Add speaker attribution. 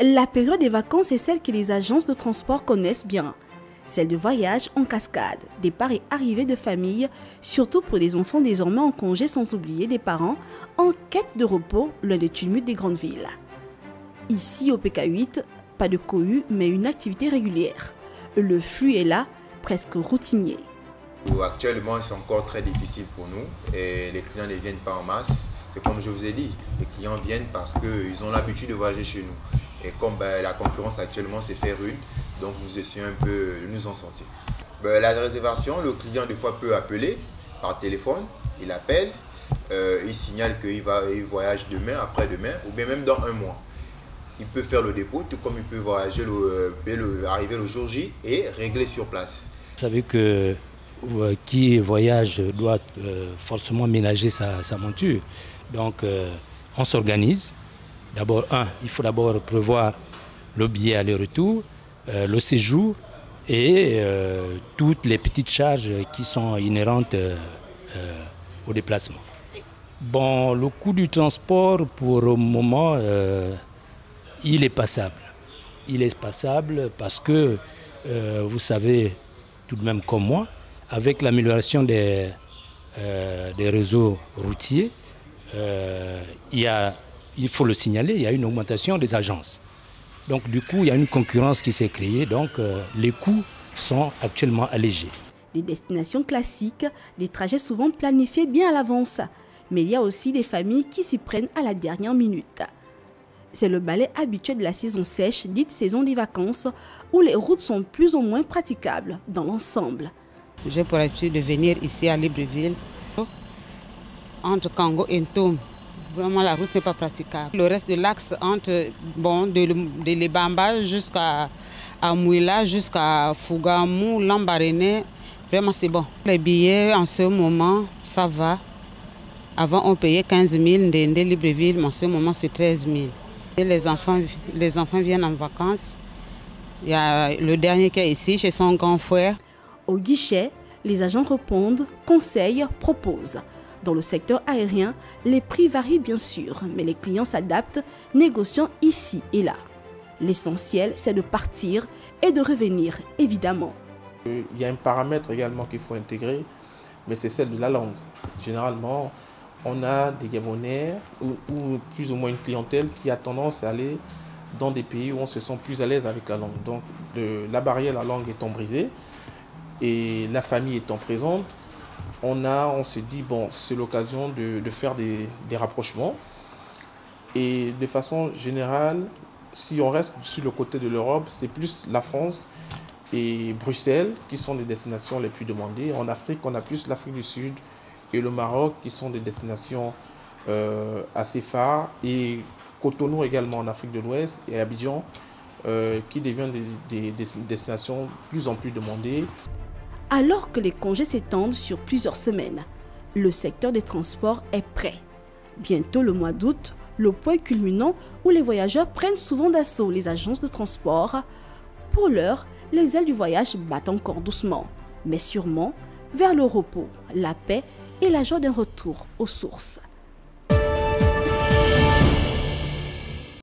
Speaker 1: La période des vacances est celle que les agences de transport connaissent bien. Celle de voyage en cascade, départ et arrivée de famille, surtout pour les enfants désormais en congé, sans oublier des parents en quête de repos loin des tumultes des grandes villes. Ici au PK8, pas de cohue mais une activité régulière. Le flux est là, presque routinier.
Speaker 2: Actuellement, c'est encore très difficile pour nous et les clients ne viennent pas en masse. C'est comme je vous ai dit, les clients viennent parce qu'ils ont l'habitude de voyager chez nous. Et comme la concurrence actuellement s'est fait rude, donc nous essayons un peu de nous en sortir. La réservation, le client des fois peut appeler par téléphone, il appelle, il signale qu'il voyage demain, après-demain ou bien même dans un mois. Il peut faire le dépôt, tout comme il peut voyager, arriver le jour J et régler sur place.
Speaker 3: Vous savez que qui voyage doit forcément ménager sa monture. Donc on s'organise. D'abord, il faut d'abord prévoir le billet aller-retour, le séjour et toutes les petites charges qui sont inhérentes au déplacement. Bon, le coût du transport, pour le moment, il est passable. Il est passable parce que, vous savez, tout de même comme moi, avec l'amélioration des réseaux routiers, il faut le signaler, il y a une augmentation des agences. Donc du coup, il y a une concurrence qui s'est créée, donc les coûts sont actuellement allégés.
Speaker 1: Des destinations classiques, des trajets souvent planifiés bien à l'avance. Mais il y a aussi des familles qui s'y prennent à la dernière minute. C'est le balai habituel de la saison sèche, dite saison des vacances, où les routes sont plus ou moins praticables dans l'ensemble.
Speaker 4: J'ai pour habitude de venir ici à Libreville, entre Kango et Ntom. Vraiment, la route n'est pas praticable. Le reste de l'axe entre de Lebamba jusqu'à Mouila, jusqu'à Fougamou, Lambaréné, vraiment c'est bon. Les billets en ce moment, ça va. Avant, on payait 15 000 de Libreville, mais en ce moment, c'est 13 000. Et les enfants viennent en vacances. Il y a le dernier qui est ici, chez son grand frère.
Speaker 1: Au guichet, les agents répondent, conseillent, proposent. Dans le secteur aérien, les prix varient bien sûr, mais les clients s'adaptent, négociant ici et là. L'essentiel, c'est de partir et de revenir, évidemment.
Speaker 5: Il y a un paramètre également qu'il faut intégrer, mais c'est celle de la langue. Généralement, on a des Gabonais ou plus ou moins une clientèle qui a tendance à aller dans des pays où on se sent plus à l'aise avec la langue. Donc la barrière, la langue étant brisée et la famille étant présente, on se dit, bon, c'est l'occasion de faire des rapprochements. Et de façon générale, si on reste sur le côté de l'Europe, c'est plus la France et Bruxelles qui sont les destinations les plus demandées. En Afrique, on a plus l'Afrique du Sud et le Maroc qui sont des destinations assez phares. Et Cotonou également en Afrique de l'Ouest et Abidjan qui deviennent des destinations de plus en plus demandées.
Speaker 1: Alors que les congés s'étendent sur plusieurs semaines, le secteur des transports est prêt. Bientôt le mois d'août, le point culminant où les voyageurs prennent souvent d'assaut les agences de transport. Pour l'heure, les ailes du voyage battent encore doucement, mais sûrement vers le repos, la paix et la joie d'un retour aux sources.